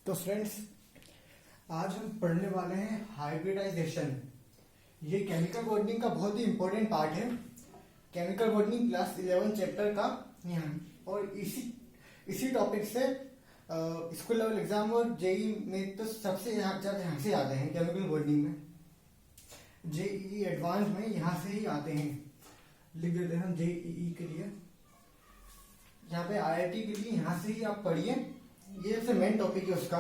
तो फ्रेंड्स, आज हम पढ़ने वाले हैं हाइब्रिडाइजेशन। ये केमिकल बॉन्डिंग का बहुत ही इंपॉर्टेंट पार्ट है। केमिकल बॉन्डिंग क्लास 11 चैप्टर का यहाँ और इसी टॉपिक से स्कूल लेवल एग्जाम और जेई में तो सबसे ज्यादा यहाँ से आते हैं। केमिकल बॉन्डिंग में जेई एडवांस में यहाँ से ही आते हैं। लिख देते हैं हम जेई के लिए, यहाँ पे आईआईटी के लिए यहाँ से ही आप पढ़िए। ये सबसे मेन टॉपिक है उसका,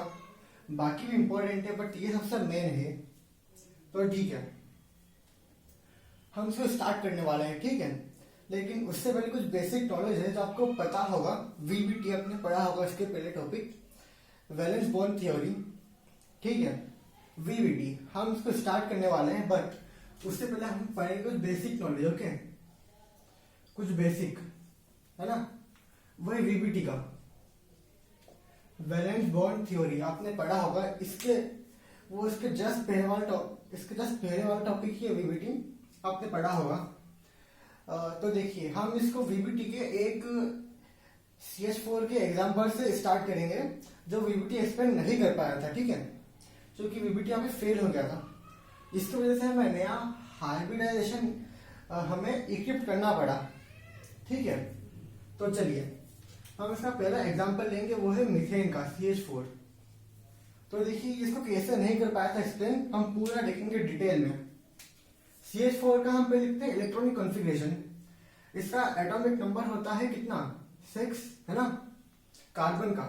बाकी भी इंपॉर्टेंट है बट ये सबसे मेन है। तो ठीक है, हम इसको स्टार्ट करने वाले हैं, ठीक है। लेकिन उससे पहले कुछ बेसिक नॉलेज है जो आपको पता होगा। वीबीटी आपने पढ़ा होगा, इसके पहले टॉपिक वैलेंस बॉन्ड थ्योरी, ठीक है। वीबीटी हम इसको स्टार्ट करने वाले हैं, बट उससे पहले हम पढ़ेंगे कुछ बेसिक नॉलेज, ओके। कुछ बेसिक है ना, वही वीबीटी का वैलेंस बॉन्ड थ्योरी आपने पढ़ा होगा। इसके जस्ट पहले वाला टॉपिक ही है वीबीटी, आपने पढ़ा होगा। तो देखिए, हम इसको वीबीटी के एक CH4 के एग्जाम्पल से स्टार्ट करेंगे जो वीबीटी एक्सप्लेन नहीं कर पाया था, ठीक है। क्योंकि वीबीटी यहाँ पे फेल हो गया था, इसकी वजह से हमें नया हाइब्रिडाइजेशन हमें इक्विप करना पड़ा, ठीक है। तो चलिए हम इसका पहला एग्जांपल लेंगे, वो है मीथेन का CH4। तो देखिए, इसको कैसे नहीं कर पाया था एक्सप्लेन, हम पूरा देखेंगे डिटेल में। CH4 का हम पे लिखते हैं इलेक्ट्रॉनिक कॉन्फ़िगरेशन। इसका एटॉमिक नंबर होता है कितना, 6, है ना, कार्बन का।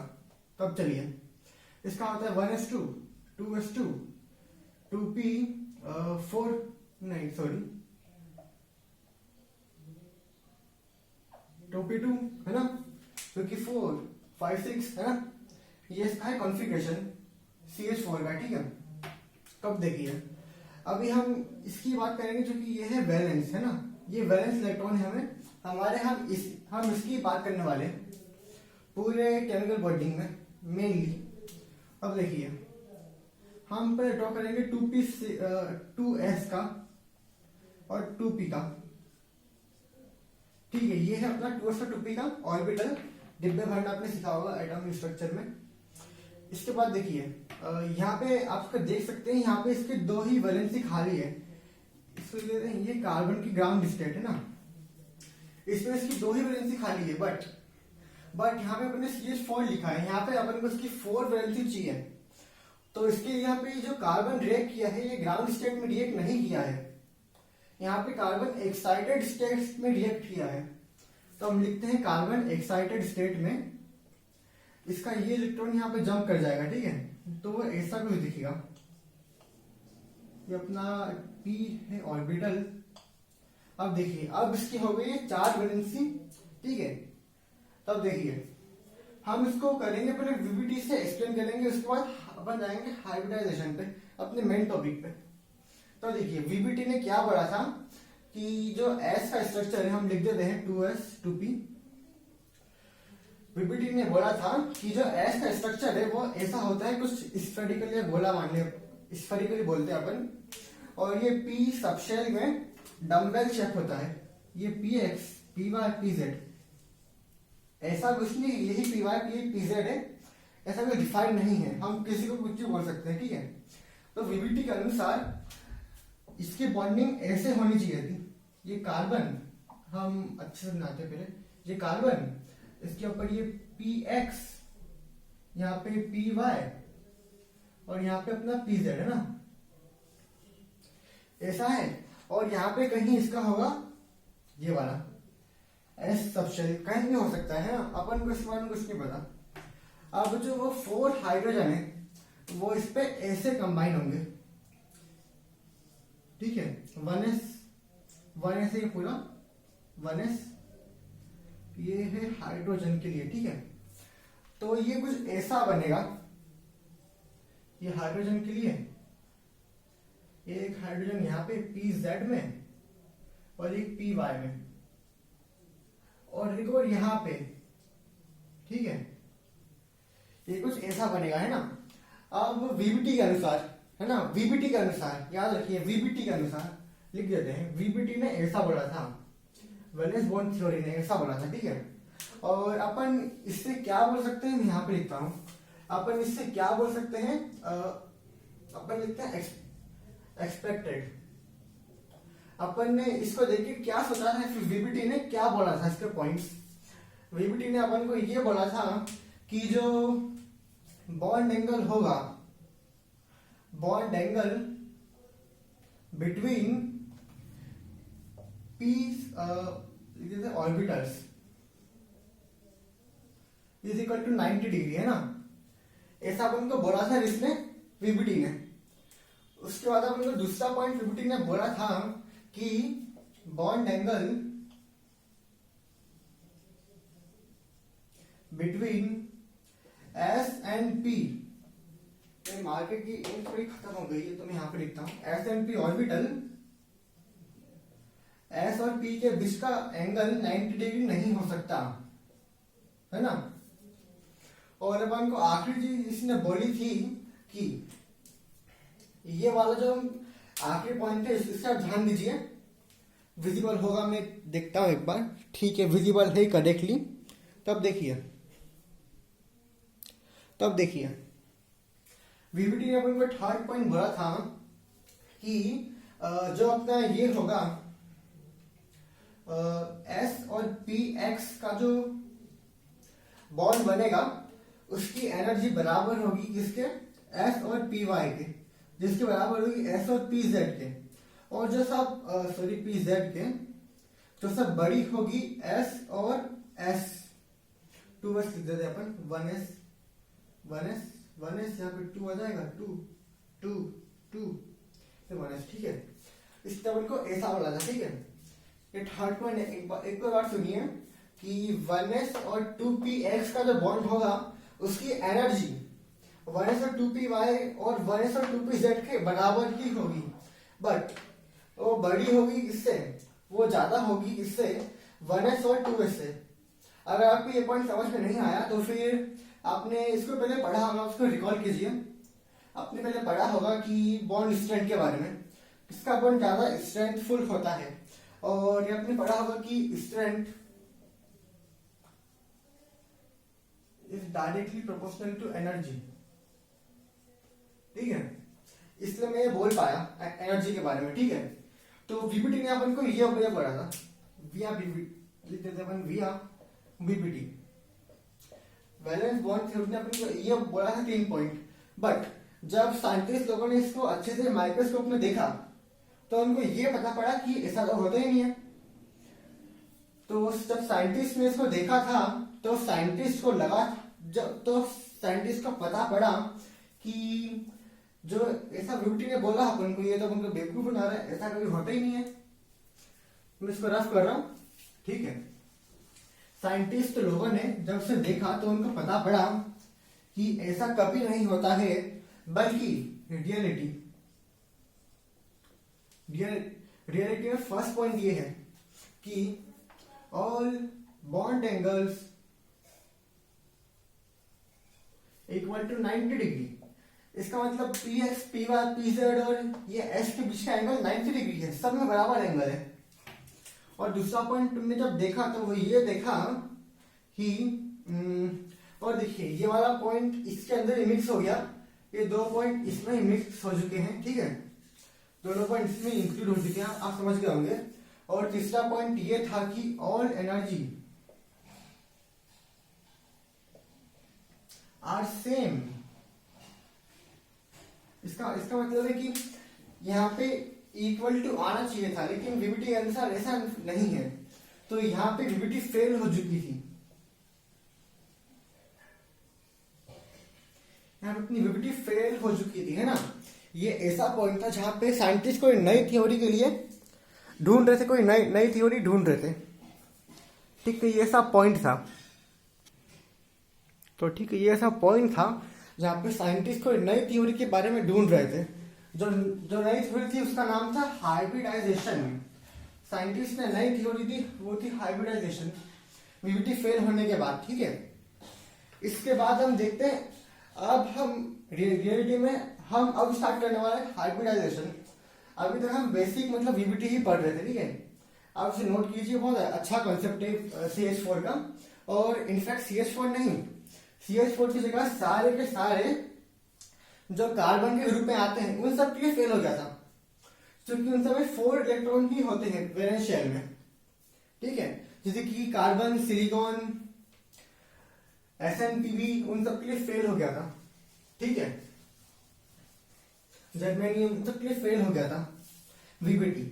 तब चलिए, इसका होता है 1s2, 2s2, 2p4, नहीं सॉरी 2p2, है ना, क्योंकि 4, 5, 6 है ना। ये इसका है कॉन्फ़िगरेशन CH4 का, ठीक है। तब देखिए, अभी हम इसकी बात करेंगे क्योंकि ये है वैलेंस, है ना, ये वैलेंस इलेक्ट्रॉन है हम इसकी बात करने वाले हैं पूरे केमिकल बॉन्डिंग में मेनली। अब देखिए, हम पहले ड्रॉ करेंगे 2s का और 2p का, ठीक है। ये है अपना 2s और 2p का ऑर्बिटल, डिब्बे भरना आपने सीखा होगा एटॉमिक स्ट्रक्चर में। इसके बाद देखिए, यहाँ पे आप देख सकते हैं, यहाँ पे इसके 2 ही वैलेंसी खाली है। इसको लेते हैं, ये कार्बन की ग्राउंड स्टेट है ना, इसमें इसकी 2 ही वैलेंसी खाली है। बट यहाँ पे अपने CH4 लिखा है, यहाँ पे अपन को इसकी 4 वैलेंसी चाहिए। तो इसके यहाँ पे जो कार्बन रिएक्ट किया है, ये ग्राउंड स्टेट में रिएक्ट नहीं किया है, यहाँ पे कार्बन एक्साइटेड स्टेट में रिएक्ट किया है। तो हम लिखते हैं कार्बन एक्साइटेड स्टेट में इसका ये इलेक्ट्रॉन यहाँ पे जंप कर जाएगा, ठीक है। तो वो ऐसा कुछ दिखेगा, ये अपना p है ऑर्बिटल। अब देखिए, अब इसकी हो गई 4 वैलेंसी, ठीक है। तब देखिए, हम इसको करेंगे पहले वीबीटी से एक्सप्लेन करेंगे, उसके बाद अपन जाएंगे हाइब्रिडाइजेशन पे, अपने मेन टॉपिक पे। तो देखिए, वीबीटी ने क्या बोला था कि जो S का स्ट्रक्चर है, हम लिख देते हैं 2s 2p। वीबीटी ने बोला था कि जो S का स्ट्रक्चर है वो ऐसा होता है, कुछ स्फेरिकल या गोला मान लिया, स्फेरिकली बोलते हैं अपन। और ये P सबशेल में डम्बेल शेप होता है। ये px, py, pz ऐसा कुछ नहीं, यही py, pz है, ऐसा कोई डिफाइन नहीं है, हम किसी को कुछ भी बोल सकते हैं, ठीक है। तो वीबीटी के अनुसार इसकी बॉन्डिंग ऐसे होनी चाहिए थी। ये कार्बन, हम अच्छे से बनाते पहले, ये कार्बन, इसके ऊपर ये px, यहाँ पे py और यहाँ पे अपना pz, है ना, ऐसा है। और यहाँ पे कहीं इसका होगा ये वाला S सबशेल, कहीं भी हो सकता है ना, अपन को इसके बारे में कुछ नहीं पता। अब जो वो 4 हाइड्रोजन है वो इस पे ऐसे कंबाइन होंगे, ठीक है। 1s ये पूरा 1s, ये है हाइड्रोजन के लिए, ठीक है। तो ये कुछ ऐसा बनेगा, ये हाइड्रोजन के लिए एक हाइड्रोजन यहाँ पे pz में और एक py में और एक और यहाँ पे, ठीक है। ये कुछ ऐसा बनेगा, है ना। अब वीबीटी के अनुसार, है ना, वीबीटी के अनुसार याद रखिए, वीबीटी के अनुसार लिख देते हैं, वीबीटी ने ऐसा बोला था, वैलेंस बॉन्ड थ्योरी ने ऐसा बोला था, ठीक है। और अपन इससे क्या बोल सकते हैं, मैं यहाँ पे लिखता हूँ, अपन इससे क्या बोल सकते हैं, अपन लिखते हैं एक्सपेक्टेड। अपन ने इसको देख के क्या सोचा था, फिर वीबीटी ने क्या बोला था इसके पॉइंट्स। वीबीटी ने अपन को ये बोला था कि जो बॉन्ड एंगल होगा, bond angle between p's orbitals is equal to 90 degree, है ना। ऐसा अपन को बोला था इसने, वीबीटी ने। उसके बाद अपन को दूसरा पॉइंट वीबीटी ने बोला था कि bond angle between S and P, market की इंक थोड़ी खत्म हो गई है तो मैं यहां पे लिखता हूं, S and P orbital, S और पी के बीच का एंगल 90 डिग्री नहीं हो सकता, है ना। और अपन को आखिरी चीज इसने बोली थी कि ये वाला जो आखिरी पॉइंट है इसका ध्यान दीजिए, विजिबल होगा, मैं देखता हूं एक बार, ठीक है विजिबल है करेक्टली। तब देखिए वीबीटी ने अपन को थर्ड पॉइंट बोला था कि जो अपना ये होगा एस और पी एक्स का जो बॉन्ड बनेगा उसकी एनर्जी बराबर होगी किसके, एस और पी वाई के, जिसके बराबर होगी एस और पी जेड के। और जो सब पी जेड के जो सब बड़ी होगी एस और एस, 2s लिख देते अपन, 1s यहाँ पे 2 आ जाएगा, 2 फिर 1s, ठीक है। इस टेबल को ऐसा बोला था, ठीक है। ये थर्ड पॉइंट है, एक बार सुनिए कि 1s और 2px का जो बॉन्ड होगा उसकी एनर्जी 1s और 2py और 1s और 2pz के बराबर ही होगी, बट वो बड़ी होगी इससे, वो ज्यादा होगी इससे 1s और 2s से। अगर आपको ये पॉइंट समझ में नहीं आया तो फिर आपने इसको पहले पढ़ा होगा, उसको रिकॉल कीजिए। आपने पहले पढ़ा होगा कि बॉन्ड स्ट्रेंथ के बारे में, किसका बॉन्ड ज्यादा स्ट्रेंथफुल होता है, और ये आपने पढ़ा होगा कि strength is directly proportional to energy, ठीक है। इसलिए मैं ये बोल पाया एनर्जी के बारे में, ठीक है। तो वीबीटी ने अपन को ये पढ़ा था, विया वीबीटी वैलेंस बॉन्ड थ्योरी ने अपन को ये बोला था 3 पॉइंट। बट जब साइंटिस्ट लोगों ने इसको अच्छे से माइक्रोस्कोप में देखा तो उनको ये पता पड़ा कि ऐसा तो होता ही नहीं है। तो जब साइंटिस्ट ने इसको देखा था तो साइंटिस्ट को पता पड़ा कि जो ऐसा वीबीटी ने बोला अपन को, ये तो अपन को बेवकूफ बना रहा है, ऐसा कभी होता ही नहीं है। मैं इसको रफ कर रहा हूं, ठीक है। साइंटिस्ट लोगों ने जब से देखा तो उनको पता पड़ा कि ऐसा कभी नहीं होता है, बल्कि रियलिटी में फर्स्ट पॉइंट ये है कि all bond angles equal to 90 degree. इसका मतलब p x, p y, p z और ये एस के बीच का एंगल 90 डिग्री है, सब में बराबर एंगल है। और दूसरा पॉइंट तुमने जब देखा तो वो ये देखा कि और देखिए ये वाला पॉइंट इसके अंदर ही मिक्स हो गया, ये 2 पॉइंट इसमें ही मिक्स हो चुके हैं, ठीक है। दोनों पॉइंट इसमें इंक्लूड हो चुके हैं, आप समझ गए होंगे। और तीसरा पॉइंट ये था कि ऑल एनर्जी आर सेम। इसका मतलब है कि यहाँ पे इक्वल टू आना चाहिए था, लेकिन वीबीटी के अनुसार ऐसा नहीं है, तो यहाँ पे वीबीटी फेल हो चुकी थी। यहाँ पे अपनी वीबीटी फेल हो चुकी थी, है ना। ये ऐसा पॉइंट था जहां पे साइंटिस्ट कोई नई थ्योरी के लिए ढूंढ रहे थे, कोई नई थ्योरी ढूंढ रहे थे, ठीक है। ये ऐसा पॉइंट था, तो ठीक है, ये ऐसा पॉइंट था जहां पे साइंटिस्ट कोई नई थ्योरी के बारे में ढूंढ रहे थे। जो नई थ्योरी थी उसका नाम था हाइब्रिडाइजेशन। साइंटिस्ट ने नई थ्योरी दी, वो थी हाइब्रिडाइजेशन, वीबीटी फेल होने के बाद, ठीक है। इसके बाद हम देखते हैं, अब हम रियलिटी में हम अब स्टार्ट करने वाले हैं हाइब्रिडाइजेशन। अभी तक हम बेसिक मतलब वीबीटी ही पढ़ रहे थे, ठीक है। आप इसे नोट कीजिए, बहुत अच्छा कॉन्सेप्ट है CH4 का। और इनफैक्ट CH4 नहीं, CH4 की जगह सारे के सारे जो कार्बन के ग्रुप में आते हैं उन सब के लिए फेल हो गया था, क्योंकि उन सब में 4 इलेक्ट्रॉन ही होते हैं वैलेंस शेल में। ठीक है, जैसे कि कार्बन, सिलिकॉन, SnPb उन सब के लिए फेल हो गया था। ठीक है, जर्मेनियम सब के लिए फेल हो गया था। VBT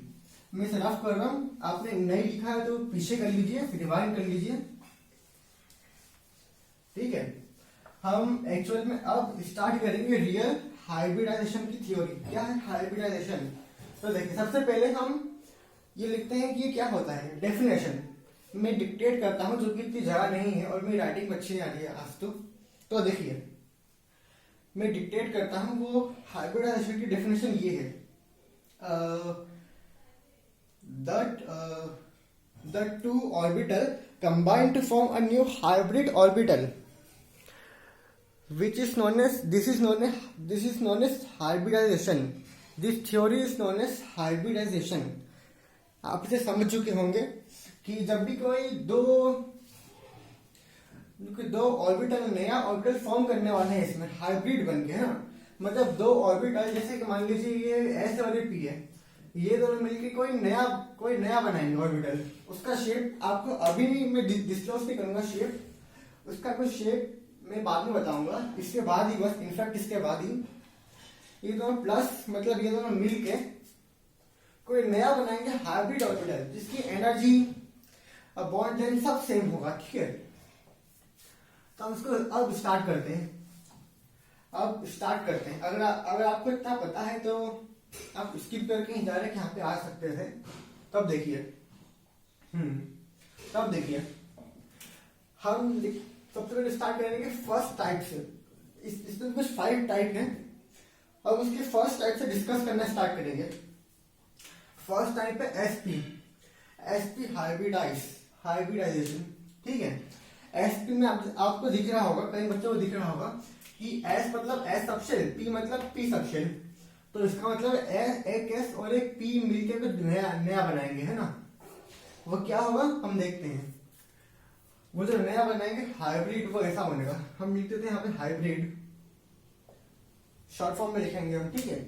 मैं इसे रफ कर रहा हूं, आपने नहीं लिखा है तो पीछे कर लीजिए, फिर रिवाइंड कर लीजिए। ठीक है, हम एक्चुअल में अब स्टार्ट करेंगे रियल हाइब्रिडाइजेशन की थ्योरी। क्या है हाइब्रिडाइजेशन? तो देखिए, सबसे पहले हम ये लिखते हैं कि ये क्या होता है। डेफिनेशन मैं डिक्टेट करता हूं, जो कि इतनी जगह नहीं है और मेरी राइटिंग अच्छी नहीं आ रही है आज तो देखिए, मैं डिक्टेट करता हूं, वो हाइब्रिडाइजेशन की डेफिनेशन ये है, the two orbital combine to form a new hybrid orbital, which is known as this is known as hybridization. This theory is known as hybridization. आप इसे समझ चुके होंगे कि जब भी कोई दो ऑर्बिटल, नया ऑर्बिटल फॉर्म करने वाले हैं, इसमें हाइब्रिड बन के, है ना, मतलब दो ऑर्बिटल, जैसे कि मान लीजिए ये S और ये P है, ये दोनों मिलके कोई नया बनाएंगे ऑर्बिटल। उसका शेप आपको अभी नहीं मैं डिस्क्लोज नहीं करूंगा, शेप उसका कुछ शेप मैं बाद में बताऊंगा, इसके बाद ही, बस इनफैक्ट इसके बाद ही ये दोनों प्लस, मतलब ये दोनों मिलके कोई नया बनाएंगे हाइब्रिड ऑर्बिटल, जिसकी एनर्जी, बॉन्ड लेंथ सब सेम होगा। ठीक है, तो हम इसको अब स्टार्ट करते हैं। अगर आपको इतना पता है तो आप स्किप करके ही डायरेक्ट यहाँ पे आ सकते थे। तब देखिए हम सबसे पहले स्टार्ट करेंगे फर्स्ट टाइप से। इसमें कुछ 5 टाइप हैं, अब उसके फर्स्ट टाइप से डिस्कस करना स्टार्ट करेंगे। फर्स्ट टाइप है एसपी हाइब्रिडाइजेशन। ठीक है, एसपी में आपको दिख रहा होगा, कई बच्चों को दिख रहा होगा कि एस मतलब एस सबशेल, पी मतलब पी सबशेल, तो इसका मतलब एक एस और एक पी मिलकर कुछ नया बनाएंगे, है ना। वो क्या होगा हम देखते हैं। वो जो नया बनाएंगे हाइब्रिड, वो ऐसा बनेगा, हम लिख देते हैं यहाँ पे हाइब्रिड, शॉर्ट फॉर्म में लिखेंगे हम। ठीक है,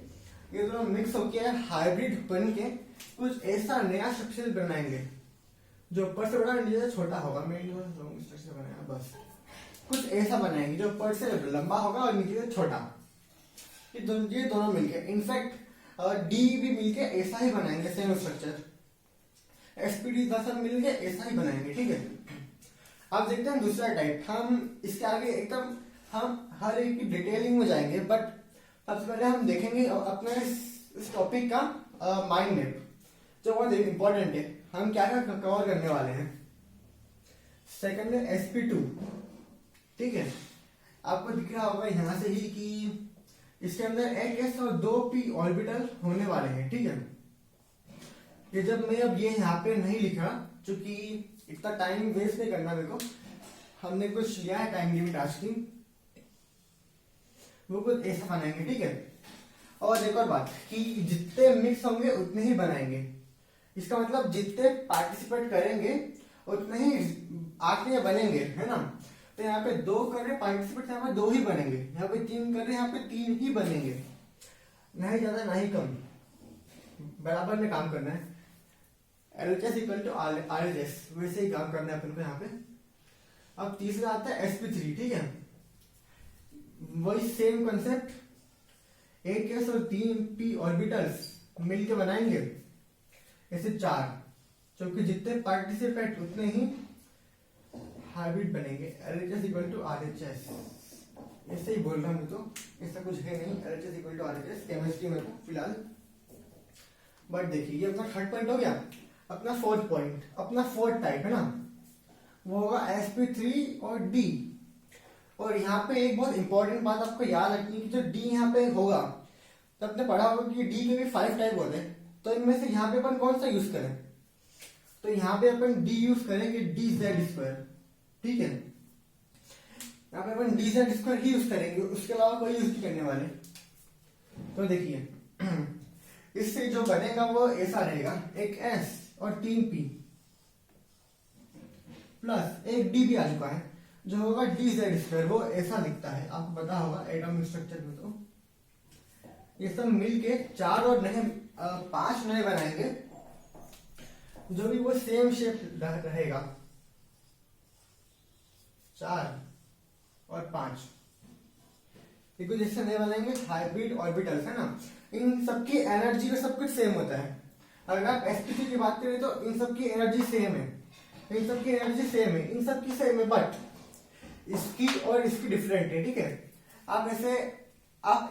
ये दोनों मिक्स होकर हाइब्रिड बन के कुछ ऐसा नया स्ट्रक्चर बनाएंगे जो ऊपर से बड़ा नीचे से छोटा होगा। स्ट्रक्चर बनाया बस, कुछ ऐसा बनाएंगे जो ऊपर से लंबा होगा और नीचे से छोटा। ये दोनों मिलके, इनफैक्ट डी भी मिलके ऐसा ही बनाएंगे, सेम स्ट्रक्चर। एसपीडी सब मिलके ऐसा ही बनाएंगे। ठीक है, अब देखते हैं दूसरा टाइप। हम इसके आगे एकदम हम हर एक की डिटेलिंग में जाएंगे, बट सबसे पहले हम देखेंगे अपने इस टॉपिक का माइंड मैप, जो बहुत इंपॉर्टेंट है। हम क्या क्या कवर करने वाले हैं। सेकंड है sp2। ठीक है, आपको दिख रहा होगा यहां से ही कि इसके अंदर एक s और 2 p ऑर्बिटल होने वाले हैं। ठीक है, ये जब मैं अब ये यहाँ पे नहीं लिखा, क्योंकि इतना टाइम वेस्ट नहीं करना मेरे को, हमने कुछ लिया है टाइम लिमिट आज की, वो कुछ ऐसा बनाएंगे। ठीक है, और एक और बात कि जितने मिक्स होंगे उतने ही बनाएंगे। इसका मतलब जितने पार्टिसिपेट करेंगे उतने ही आंकड़े बनेंगे, है ना। तो यहाँ पे 2 कर रहे पार्टिसिपेट, यहाँ पे 2 ही बनेंगे, यहाँ पे 3 कर रहे, यहाँ पे 3 ही बनेंगे, नहीं ज्यादा ना ही कम, बराबर में काम करना है। LHS इक्वल टू RHS, वैसे ही काम करना है अपन को यहाँ पे। अब तीसरा आता है sp3। ठीक है, वही सेम कंसेप्ट, एक s और 3 p ऑर्बिटल्स मिलके बनाएंगे ऐसे 4, क्योंकि जितने पार्टिसिपेट उतने ही हाइब्रिड बनेंगे। LHS इक्वल टू RHS, ऐसे ही बोल रहा हूँ, तो ऐसा कुछ है नहीं। LHS equal to RHS chemistry में फिलहाल। बट देखिए, ये अपना थर्ड पॉइंट हो गया। अपना फोर्थ पॉइंट, अपना फोर्थ टाइप है ना, वो होगा sp3 और D। और यहाँ पे एक बहुत इंपॉर्टेंट बात आपको याद रखनी है कि जो D यहाँ पे होगा, तो आपने पढ़ा होगा कि D के भी 5 टाइप होते हैं, तो इनमें से यहाँ पे अपन कौन सा यूज करें। तो यहाँ पे अपन D यूज करेंगे, DZ²। ठीक है, यहाँ पे अपन DZ² ही यूज करेंगे, उसके अलावा कोई यूज नहीं करने वाले। तो देखिए, इससे जो बनेगा वो ऐसा रहेगा, एक S और 3 P प्लस एक D भी आ चुका है, जो होगा डी जेड स्क्वायर, वो ऐसा दिखता है, आपको पता होगा एटॉमिक स्ट्रक्चर में। तो ये सब मिलके 4 और नए 5 नए बनाएंगे, जो भी वो सेम शेप रहेगा, 4 और 5। देखो जैसे नए बनाएंगे हाइब्रिड ऑर्बिटल्स, है ना। इन सबकी एनर्जी का सब कुछ सेम होता है। अगर आप sp3 की बात करें तो इन सबकी एनर्जी सेम है, इन सबकी एनर्जी सेम है, इन सबकी सेम है, बट इसकी और इसकी डिफरेंट है, ठीक है। आप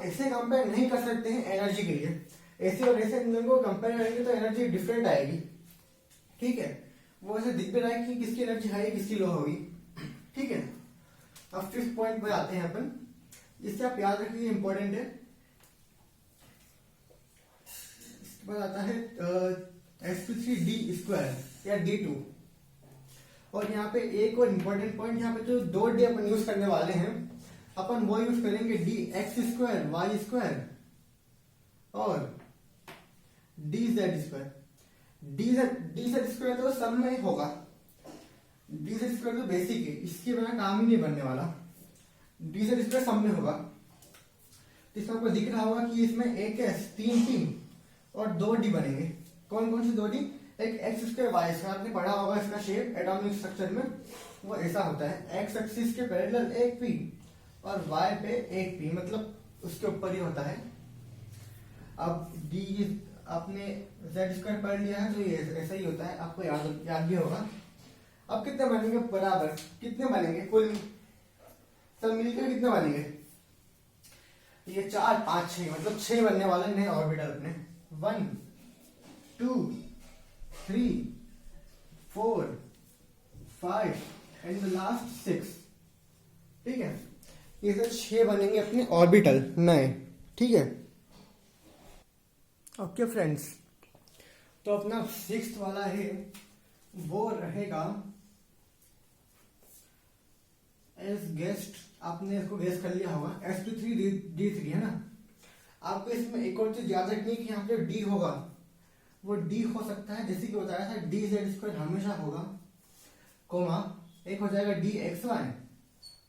ऐसे कंपेयर नहीं कर सकते हैं एनर्जी के लिए, ऐसे और ऐसे इन दोनों को कंपेयर करेंगे तो एनर्जी डिफरेंट आएगी, ठीक है। वो ऐसे दिख भी रहा है कि किसकी एनर्जी हाई किसकी लो होगी, ठीक है। अब 5th पॉइंट पे आते हैं अपन, इससे आप याद रखिए इंपॉर्टेंट है। इसके बाद आता है sp3d² या d2। और यहाँ पे एक और इम्पोर्टेंट पॉइंट, यहाँ पे जो 2d अपन यूज करने वाले हैं, अपन वो यूज करेंगे dx² y² और dz²। dz² तो सब में होगा, dz² तो बेसिक है, इसके बिना काम ही नहीं बनने वाला। dz² सब में होगा। तो इसमें आपको दिख रहा होगा कि इसमें एक 3t और 2d बनेंगे। कौन कौन से 2d? एक x² y², आपने पढ़ा होगा इसका शेप एटॉमिक स्ट्रक्चर में, वो ऐसा होता है, x एक्सिस के पैरेलल एक p और y पे एक p, मतलब उसके ऊपर ही होता है। अब d आपने z² पढ़ लिया है तो ये ऐसा ही होता है, आपको याद भी होगा। अब कितने बनेंगे बराबर, कितने बनेंगे कुल सब मिलकर कितने बनेंगे? ये 4 5 6, मतलब 6 बनने वाले नए ऑर्बिटल अपने। 1 2 3 4 5 एंड द लास्ट 6, ठीक है। ये सब 6 बनेंगे अपने ऑर्बिटल नए, ठीक है। ओके फ्रेंड्स, तो अपना 6th वाला है वो रहेगा एज गेस्ट, आपने इसको गेस्ट कर लिया होगा, sp3d3, है ना। आपको इसमें एक और चीज याद रखनी है कि यहाँ पे डी होगा वो डी हो सकता है, जैसे कि बताया था dz² हमेशा होगा, कोमा एक हो जाएगा dxy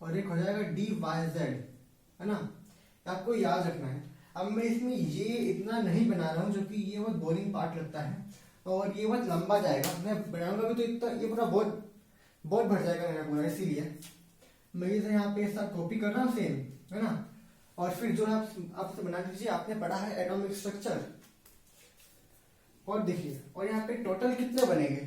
और एक हो जाएगा dyz, है ना। आपको याद रखना है। अब मैं इसमें ये इतना नहीं बना रहा हूँ, जो कि ये बहुत बोरिंग पार्ट लगता है और ये बहुत लंबा जाएगा। मैं बनाऊंगा भी तो इतना, ये पूरा बहुत भर जाएगा मेरा पूरा, इसीलिए मैं इसे यहाँ पे सब कॉपी कर रहा हूँ सेम, है ना। और फिर जो आपसे बना दीजिए, आपने पढ़ा है एटॉमिक स्ट्रक्चर। और देखिए, और यहाँ पे टोटल कितने बनेंगे?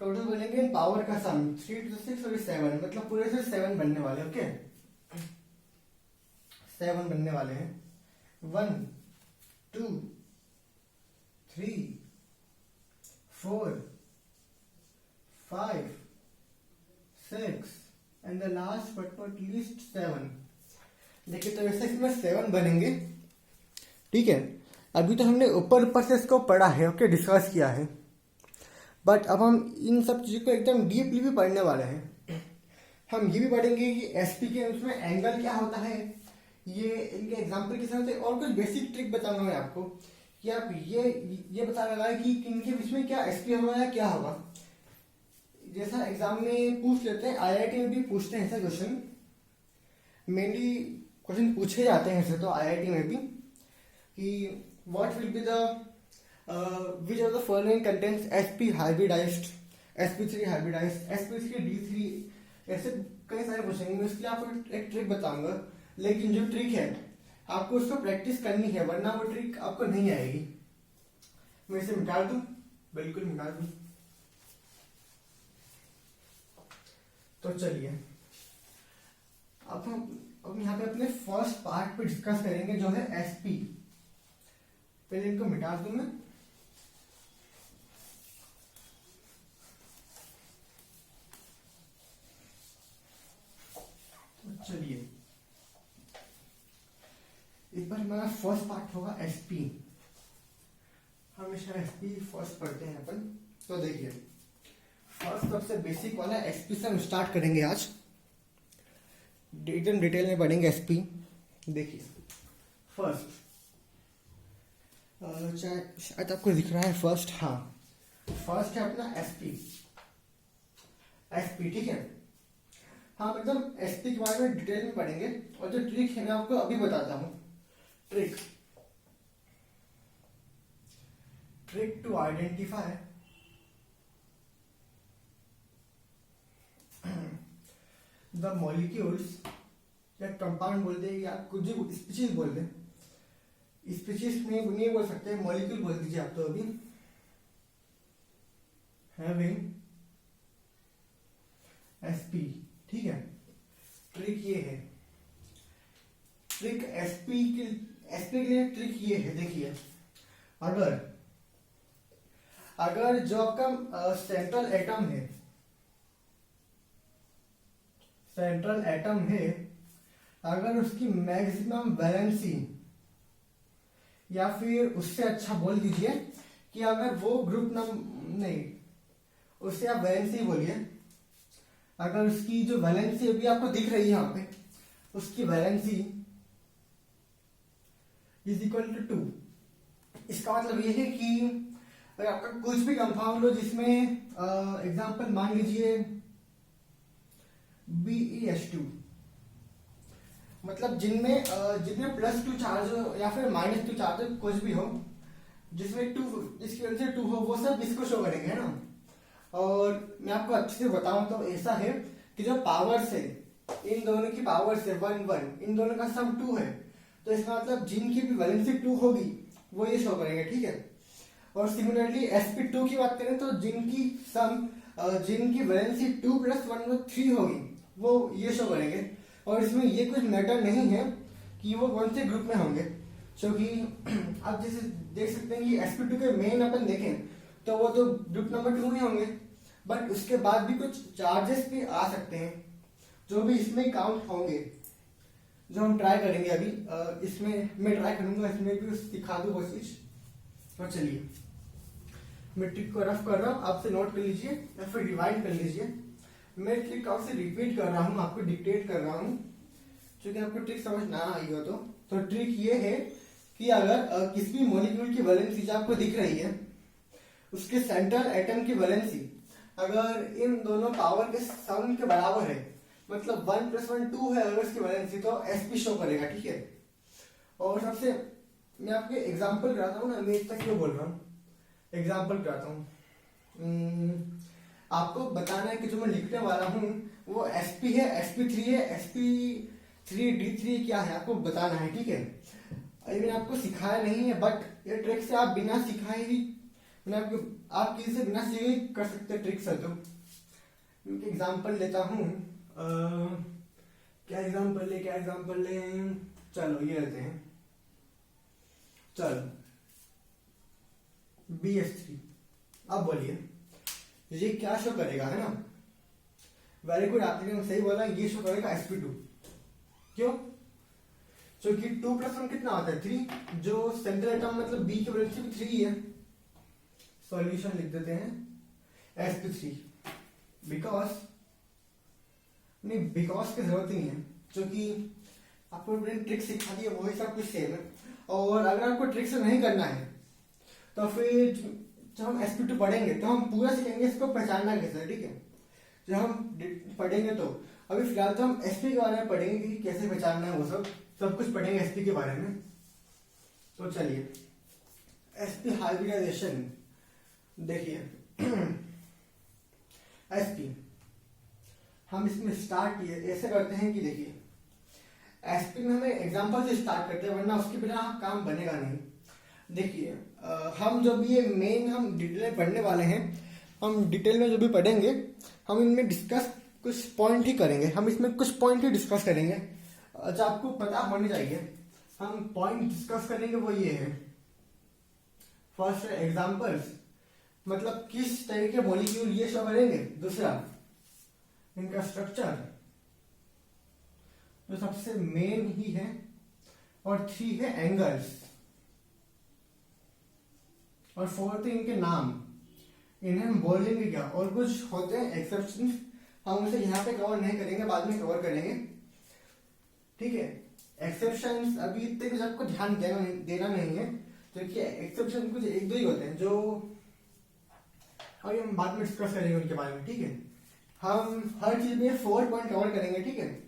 टोटल बनेंगे पावर का सम 3 to 6 और 7, मतलब पूरे से 7 बनने वाले। ओके, 7 बनने वाले हैं। 1 2 3 4 5 6 and the last but not least 7। देखिए, तो ऐसे इसमें 7 बनेंगे, ठीक है। अभी तो हमने ऊपर से इसको पढ़ा है, ओके, डिस्कस किया है, बट अब हम इन सब चीज़ों को एकदम डीपली भी पढ़ने वाले हैं। हम ये भी पढ़ेंगे कि एसपी के उसमें एंगल क्या होता है, ये इनके एग्जाम्पल किस तरह से, और कुछ बेसिक ट्रिक बताऊंगा मैं आपको कि आप ये पता लगाए कि इनके बीच में क्या एसपी होगा या क्या होगा। जैसा एग्जाम में पूछ लेते हैं, आईआईटी में भी पूछते हैं ऐसा क्वेश्चन, मेनली क्वेश्चन पूछे जाते हैं ऐसे तो आईआईटी में भी, कि what will be the which of the following contains sp hybridized, sp3 hybridized, sp3d3, ऐसे कई सारे पूछेंगे। मैं इसके लिए आपको एक ट्रिक बताऊंगा, लेकिन जो ट्रिक है आपको उसको प्रैक्टिस करनी है, वरना वो ट्रिक आपको नहीं आएगी। मैं इसे मिटा दूं, बिल्कुल मिटा दूं। तो चलिए, अब हम यहाँ पे अपने फर्स्ट पार्ट पे डिस्कस करेंगे, जो है एसपी। पहले इनको मिटा दूं मैं। चलिए, इस बार हमारा फर्स्ट पार्ट होगा एसपी। हमेशा एसपी फर्स्ट पढ़ते हैं अपन। तो देखिए, फर्स्ट सबसे बेसिक वाला एसपी से हम स्टार्ट करेंगे आज, एकदम डिटेल में पढ़ेंगे एसपी। देखिए, फर्स्ट शायद आपको दिख रहा है फर्स्ट, हाँ, फर्स्ट है अपना एसपी। एसपी, ठीक है। हम एकदम एसपी के बारे में डिटेल में पढ़ेंगे, और जो ट्रिक है मैं आपको अभी बताता हूँ। Trick to identify the molecules, या कंपाउंड बोल दे या कुछ भी स्पीशीज बोल दे, स्पीशीज में नहीं बोल सकते, मॉलिक्यूल बोल दीजिए आप तो अभी, हैविंग एसपी, ठीक है। ट्रिक ये है, ट्रिक एसपी के लिए ट्रिक ये है, देखिए अगर जो आपका सेंट्रल एटम है, अगर उसकी मैक्सिमम वैलेंसी, या फिर उससे अच्छा बोल दीजिए कि अगर वो ग्रुप नहीं, उससे आप वैलेंसी बोलिए, अगर उसकी जो वैलेंसी अभी आपको दिख रही है यहाँ पे, उसकी वैलेंसी इज इक्वल टू 2। इसका मतलब ये है कि अगर आपका कुछ भी कंपाउंड हो जिसमें एग्जांपल मान लीजिए BeH2, मतलब जिनमें +2 चार्ज हो या फिर -2 चार्ज हो, कुछ भी हो जिसमें 2, जिसकी वजह से 2 हो, वो सब इसको शो करेंगे, है ना। और मैं आपको अच्छे से बताऊं तो ऐसा है कि जो पावर्स है, इन दोनों की पावर्स है 1 1, इन दोनों का सम 2 है, तो इसका मतलब जिनकी भी वैलेंसी 2 होगी वो ये शो करेंगे, ठीक है। और सिमिलरली sp2 की बात करें तो जिनकी वैलेंसी 2 + 1 3 होगी वो ये शो करेंगे। और इसमें ये कुछ मैटर नहीं है कि वो कौन से ग्रुप में होंगे, क्योंकि आप जैसे देख सकते हैं कि sp2 के मेन अपन देखें तो वो तो ग्रुप नंबर 2 में होंगे, बट उसके बाद भी कुछ चार्जेस भी आ सकते हैं जो भी इसमें काउंट होंगे, जो हम ट्राई करेंगे अभी। इसमें मैं ट्राई करूंगा, इसमें भी सिखा दूं वो चीज। और चलिए मैं ट्रिक को रफ कर रहा हूँ, आपसे नोट कर लीजिए या फिर रिवाइंड कर लीजिए। मैं ट्रिक आपसे रिपीट कर रहा हूँ, आपको डिक्टेट कर रहा हूँ, क्योंकि आपको ट्रिक समझ ना आई हो तो ट्रिक ये है कि अगर किसी भी मॉलिक्यूल की वैलेंसी जो आपको दिख रही है, उसके सेंट्रल एटम की वैलेंसी अगर इन दोनों पावर के सम के बराबर है, मतलब 1 + 1 2 है अगर उसकी वैलेंसी, तो sp शो करेगा, ठीक है। और सबसे मैं आपके एग्जांपल कराता हूँ ना, मैं इतना क्यों बोल रहा हूँ, एग्जांपल कराता हूँ। आपको बताना है कि जो मैं लिखने वाला हूँ वो sp है, sp3 है, sp3d3 क्या है, आपको बताना है, ठीक है। अभी मैंने आपको सिखाया नहीं है, बट ये ट्रिक से आप बिना सिखाए ही, मैंने आप किसी से बिना सीखे कर सकते ट्रिक से। तो एग्जांपल लेता हूँ, क्या एग्जांपल ले, चलो ये लेते हैं, चलो BH3। अब बोलिए ये क्या शो करेगा, है ना। वेरी गुड, आपने सही बोला, ये शो करेगा sp2। क्यों? क्योंकि 2 + 1 कितना होता है 3, जो सेंट्रल एटम मतलब B की वैलेंसी भी 3 है। सॉल्यूशन लिख देते हैं sp3, बिकॉज की जरूरत नहीं है, क्योंकि आपको ट्रिक सिखा दी है, वही सब कुछ सेम है। और अगर आपको ट्रिक से नहीं करना है तो फिर जब हम sp2 पढ़ेंगे तो हम पूरा सीखेंगे इसको पहचानना कैसे, ठीक है। जब हम पढ़ेंगे तो अभी फिलहाल तो हम sp के बारे में पढ़ेंगे कि कैसे पहचानना है, वो सब कुछ पढ़ेंगे sp के बारे में। तो चलिए sp हाइब्रिडाइजेशन देखिए। sp हम इसमें स्टार्ट ऐसे करते हैं कि देखिए sp में हमें एग्जांपल से स्टार्ट करते हैं, वरना उसके बिना काम बनेगा नहीं। देखिए हम जब ये मेन हम डिटेल में पढ़ने वाले हैं, हम डिटेल में जो भी पढ़ेंगे हम इनमें डिस्कस कुछ पॉइंट ही करेंगे, हम इसमें कुछ पॉइंट ही डिस्कस करेंगे जो आपको पता होने चाहिए। हम पॉइंट डिस्कस करेंगे वो ये है, फर्स्ट एग्जांपल्स, मतलब किस तरह के मॉलिक्यूल ये शो करेंगे। दूसरा इनका स्ट्रक्चर जो सबसे मेन ही है, और 3 है एंगल्स, और 4th इनके नाम, इन्हें हम बोलेंगे क्या, और कुछ होते हैं एक्सेप्शन, हम उसे यहाँ पे कवर नहीं करेंगे, बाद में कवर करेंगे, ठीक है। एक्सेप्शंस अभी इतने कुछ आपको ध्यान देना नहीं है, क्योंकि एक्सेप्शन कुछ 1-2 ही होते हैं जो अभी हम बाद में डिस्कस करेंगे उनके बारे में, ठीक है। हम हर चीज में 4 पॉइंट कवर करेंगे, ठीक है।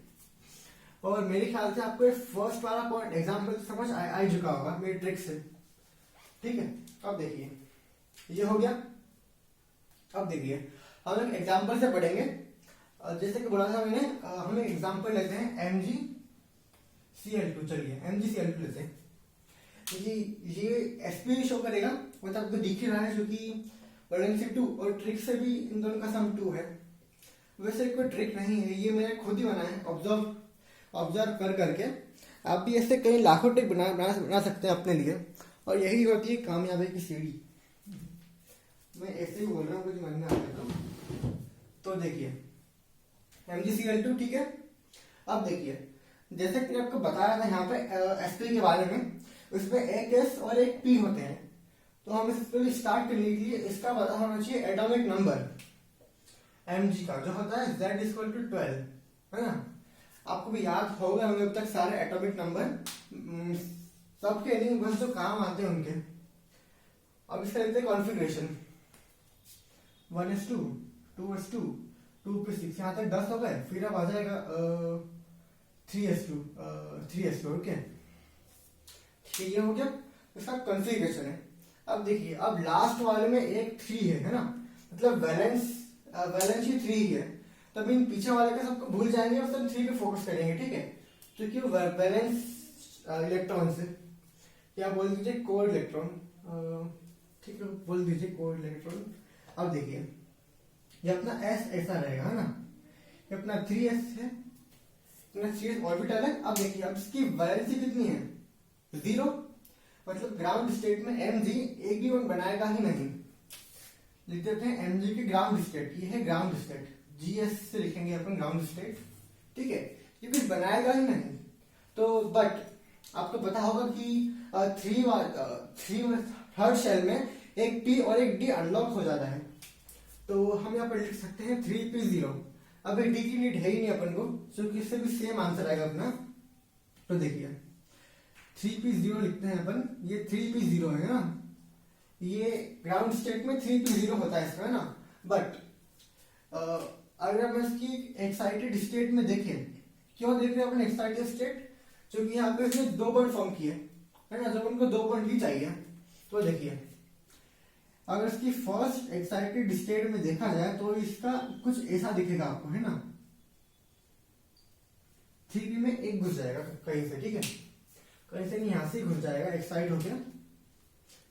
और मेरे ख्याल से आपको फर्स्ट वाला पॉइंट एग्जाम्पल समझ आ चुका होगा मेरी ट्रिक से, ठीक है। अब देखिए ये हो गया। अब देखिए हम लोग एग्जाम्पल से पढ़ेंगे। जैसे कि बोला था मैंने, हम एग्जाम्पल लेते हैं MgCl2। चलिए MgCl2 लेते हैं। ये Sp शो करेगा, मतलब आपको दिख ही रहा है, क्योंकि वैलेंसी 2 और ट्रिक से भी इन दोनों का सम 2 है। वैसे कोई ट्रिक नहीं है, ये मैंने खुद ही बनाया है ऑब्जर्व कर करके। आप भी ऐसे कई लाखों ट्रिक बना सकते हैं अपने लिए, और यही होती है कामयाबी की सीढ़ी। मैं ऐसे ही बोल रहा हूँ, कुछ मन में आ गया तो देखिए MgCl2, ठीक है। अब देखिए जैसे कि आपको बताया था यहाँ पे Sp के बारे में, उसमें एक S और एक P होते हैं। तो हम इसको स्टार्ट करने के लिए इसका पता होना चाहिए एटॉमिक नंबर Mg का, जो होता है Z=12, है ना। आपको भी याद होगा हमें अब तक सारे एटॉमिक नंबर, सबके नहीं, बस जो काम आते हैं उनके। अब इसका लेते हैं कॉन्फ़िगरेशन 1s2 2s2 2p6, यहाँ तक 10 हो गए। फिर अब आ जाएगा 3s2 ओके, ये हो गया इसका कॉन्फ़िगरेशन है। अब देखिए अब लास्ट वाले में एक 3 है ना, मतलब वैलेंस ही 3 ही है। तब इन पीछे वाले का सबको भूल जाएंगे और सब 3 पे फोकस करेंगे, ठीक है। क्योंकि वो वैलेंस इलेक्ट्रॉन से, या बोल दीजिए कोर इलेक्ट्रॉन, ठीक है, बोल दीजिए कोर इलेक्ट्रॉन। अब देखिए ये अपना S ऐसा रहेगा, है ना, ये अपना 3s है, अपना 3s ऑर्बिटल है। अब देखिए अब इसकी वैलेंसी कितनी है, 0, मतलब ग्राउंड स्टेट में Mg एक भी बॉन्ड बनाएगा ही नहीं। लिख देते हैं Mg की ग्राउंड स्टेट, ये है ग्राउंड स्टेट, Gs से लिखेंगे अपन ग्राउंड स्टेट, ठीक है। ये कुछ बनाएगा ही नहीं। तो बट आपको पता होगा कि थर्ड शेल में एक P और एक D अनलॉक हो जाता है। तो हम यहाँ पर लिख सकते हैं 3p0। अब एक D की नीड है ही नहीं अपन को, क्योंकि इससे भी सेम आंसर आएगा अपना। तो देखिए 3p0 लिखते हैं अपन, ये 3p0 है ना, ये ग्राउंड स्टेट में 3p0 होता है इसका, है ना। बट अगर हम इसकी एक्साइटेड स्टेट में देखें, क्यों देख रहे हैं अपन एक्साइटेड स्टेट, क्योंकि यहाँ पे इसने 2 बॉन्ड फॉर्म किए, है ना, जब उनको 2 बॉन्ड ही चाहिए। तो देखिए अगर इसकी फर्स्ट एक्साइटेड स्टेट में देखा जाए तो इसका कुछ ऐसा दिखेगा आपको, है ना। 3p में एक घुस जाएगा कहीं से, ठीक है, कहीं से नहीं, यहां से घुस जाएगा, एक्साइट हो गया,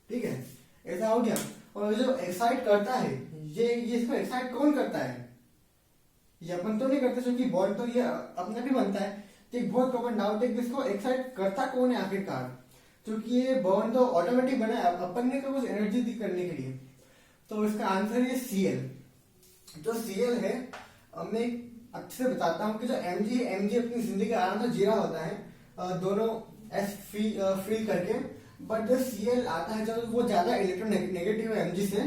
ठीक है, ऐसा हो गया। और जो एक्साइट करता है, ये इसको एक्साइट कौन करता है, ये अपन तो नहीं करते, क्योंकि बॉन्ड तो ये अपना भी बनता है। तो एक बहुत कॉमन डाउट है कि इसको एक्साइट करता कौन है आखिरकार, क्योंकि ये बॉन्ड तो ऑटोमेटिक बना है, अपन ने कुछ एनर्जी दी करने के लिए। तो इसका आंसर है Cl। जो Cl है, अब मैं अच्छे से बताता हूँ कि जो Mg अपनी जिंदगी का आराम से जीरा होता है, दोनों S फील करके। बट जो Cl आता है, जब वो ज्यादा इलेक्ट्रोनेगेटिव है Mg से,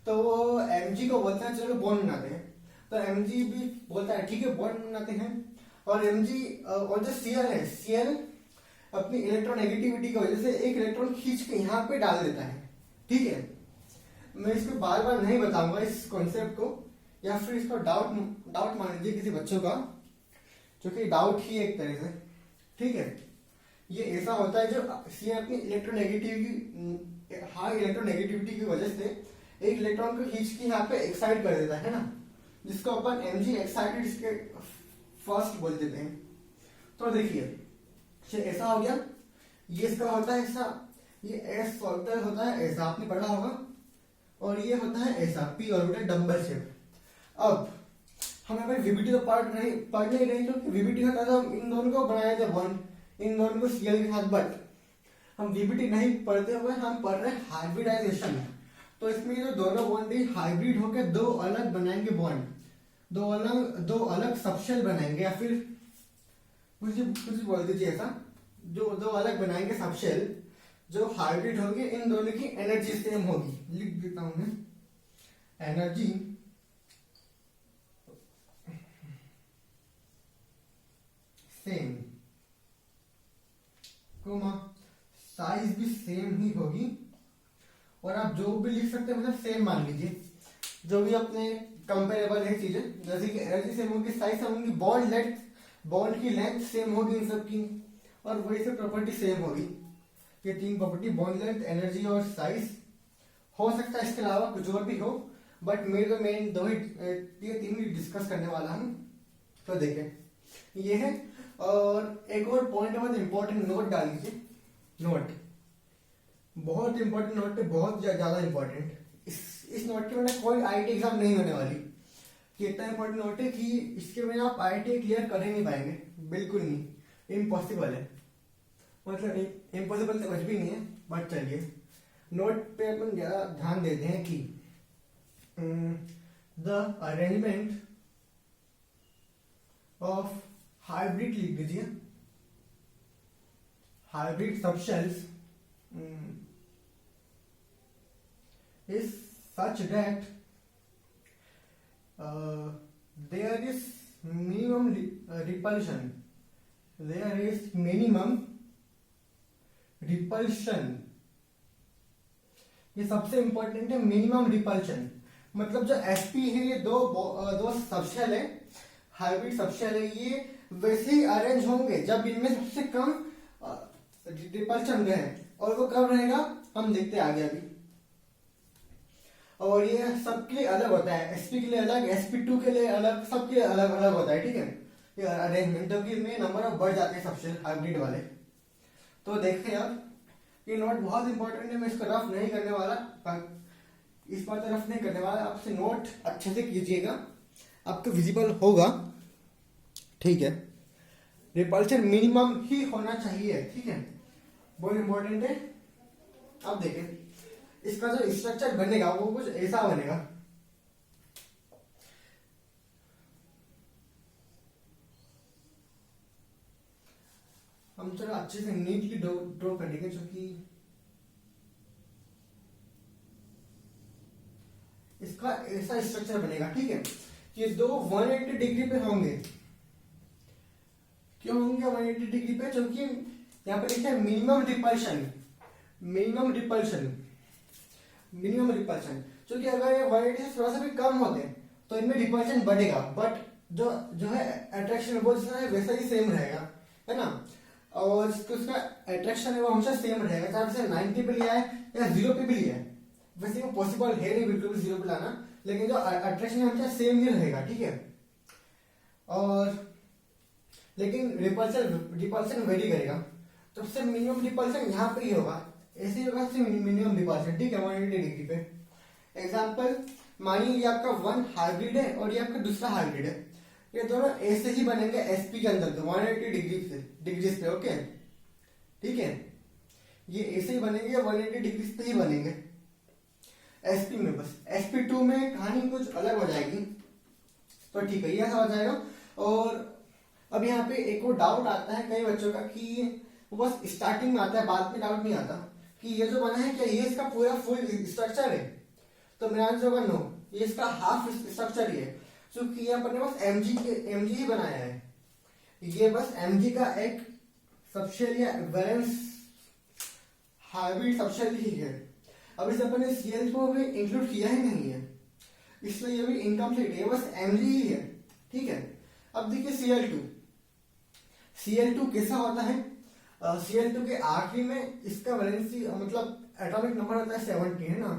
तो वो Mg को बोलता है चलो बॉन्ड बनाते हैं। तो Mg भी बोलता है ठीक है बॉन्ड बनाते हैं, और Mg और जो Cl है, Cl अपनी इलेक्ट्रोनेगेटिविटी की वजह से एक इलेक्ट्रॉन खींच के यहाँ पे डाल देता है, ठीक है। मैं इसको बार बार नहीं बताऊंगा इस कॉन्सेप्ट को, या फिर इसको डाउट मान लीजिए किसी बच्चों का, जो कि डाउट ही एक तरह से, ठीक है। ये ऐसा होता है जो Cl अपनी हाई इलेक्ट्रोनेगेटिविटी की वजह से एक इलेक्ट्रॉन को खींच के यहाँ पे एक्साइट कर देता है ना, जिसको अपन Mg एक्साइटेड फर्स्ट बोल देते हैं। तो देखिए ऐसा हो गया, ये इसका होता है ऐसा, ये S ऑर्बिटल होता है ऐसा, आपने पढ़ा होगा, और ये होता है ऐसा p ऑर्बिटल डंबल शेप। अब हम यहाँ पे VBT तो पढ़ नहीं रहे, तो VBT होता था, इन दोनों को बनाया था बॉन्ड, इन दोनों को Cl के साथ। बट हम VBT नहीं पढ़ते हुए हम पढ़ रहे हैं हाइब्रिडाइजेशन। तो इसमें जो दोनों बॉन्ड हाइब्रिड होकर 2 अलग बनाएंगे बॉन्ड, 2 अलग सबशेल बनाएंगे, या फिर कुछ बोल दीजिए ऐसा, जो 2 अलग बनाएंगे सबशेल जो हाइब्रिड होगी, इन दोनों की एनर्जी सेम होगी। लिख देता हूं मैं, एनर्जी सेम, साइज भी सेम ही होगी, और आप जो भी लिख सकते हैं मतलब सेम मान लीजिए, जो भी अपने कंपेरेबल है चीजें, जैसे कि एनर्जी सेम होगी, साइज सेम होगी, बॉन्ड की लेंथ सेम होगी इन सब की, और वही से प्रॉपर्टी सेम होगी। ये तीन प्रॉपर्टी, बॉन्ड लेंथ, एनर्जी और साइज, हो सकता है इसके अलावा कुछ और भी हो, बट मेरे को मेन दो ही ये तीन ही डिस्कस करने वाला हूँ। तो देखें ये है, और एक और पॉइंट बहुत इंपॉर्टेंट नोट डाल लीजिए, नोट बहुत इंपॉर्टेंट नोट है, बहुत ज्यादा इंपॉर्टेंट। इस नोट के बिना कोई आईटी एग्जाम नहीं होने वाली, कि इतना इंपॉर्टेंट नोट है कि इसके बिना आप आईटी क्लियर कर ही नहीं पाएंगे, बिल्कुल नहीं, इम्पॉसिबल है। मतलब इम्पॉसिबल तो कुछ भी नहीं है, बट चलिए नोट पे अपन ज्यादा ध्यान देते हैं कि द अरेंजमेंट ऑफ हाइब्रिड, लिख दीजिए hybrid subshells is such that there is minimum repulsion. There is minimum repulsion. ये सबसे इंपॉर्टेंट है, मिनिमम रिपल्शन। मतलब जो एसपी है, ये दो सबशेल है, हाइब्रिड सबशेल है, ये वैसे ही अरेंज होंगे जब इनमें सबसे कम रिपल्शन रहे, और वो कब रहेगा हम देखते आगे अभी। और ये सबके लिए अलग होता है, एसपी के लिए अलग, sp2 के लिए अलग, सबके लिए अलग अलग होता है, ठीक है। ये अरेंजमेंट तो कि में नंबर ऑफ बढ़ जाते हैं सबसे हाइब्रिड वाले। तो देखें आप, ये नोट बहुत इंपॉर्टेंट है, मैं इसको रफ नहीं करने वाला, इस बार तो रफ नहीं करने वाला, आपसे नोट अच्छे से कीजिएगा, आपको विजिबल होगा, ठीक है। रिपल्शन मिनिमम ही होना चाहिए, ठीक है, बहुत इंपॉर्टेंट है। अब देखें इसका जो स्ट्रक्चर बनेगा वो कुछ ऐसा बनेगा, हम चलो अच्छे से नीटली ड्रॉ करेंगे, क्योंकि इसका ऐसा स्ट्रक्चर बनेगा, ठीक है। ये दो 180 डिग्री पे होंगे, क्यों होंगे 180 डिग्री पे, क्योंकि यहाँ पे लिखा है minimum repulsion, minimum repulsion, minimum repulsion, क्योंकि अगर ये 180 से थोड़ा सा भी कम होते तो इनमें रिपल्शन बढ़ेगा, बट जो है अट्रैक्शन वो है वैसा ही सेम रहेगा, है ना। और उसका अट्रैक्शन है वो हमेशा सेम रहेगा, चाहे उसे 90 पे लिया है या 0 पे भी लिया है, वैसे वो पॉसिबल है नहीं बिल्कुल भी 0 पे लाना, लेकिन जो अट्रैक्शन है हमेशा सेम ही रहेगा, ठीक है। और लेकिन रिपल्शन वेरी करेगा, तो सबसे मिनिमम रिपल्शन यहाँ पे ही होगा, ऐसे ही होगा मिनिमम रिपल्शन, ठीक है, 180 डिग्री पे। एग्जाम्पल मानिए ये आपका वन हाइब्रिड है और ये आपका दूसरा हाइब्रिड है, ये दोनों ऐसे ही बनेंगे एसपी के अंदर, तो 180 डिग्री पे, ओके, ठीक है, ये ऐसे ही बनेंगे 180 डिग्री पे ही बनेंगे एसपी में, बस sp2 में कहानी कुछ अलग हो जाएगी, तो ठीक है, ये ऐसा हो जाएगा। और अब यहाँ पे एक और डाउट आता है कई बच्चों का कि वो बस स्टार्टिंग में आता है, बाद में डाउट नहीं आता कि ये जो बना है क्या ये इसका पूरा फुल स्ट्रक्चर है, तो मेरा आंसर होगा नो, ये इसका हाफ स्ट्रक्चर ही है, क्योंकि यहाँ पर बस mg ही बनाया है, ये बस mg का एक सबशेल या वैलेंस हाइब्रिड सबशेल ही है। अब इस अपन ने Cl को भी इंक्लूड किया ही नहीं है, इसलिए ये भी इनकम्प्लीट है, बस mg ही है, ठीक है। अब देखिए Cl2 कैसा होता है, Cl2 के आखिरी में इसका वैलेंसी मतलब एटॉमिक नंबर होता है 70, है ना।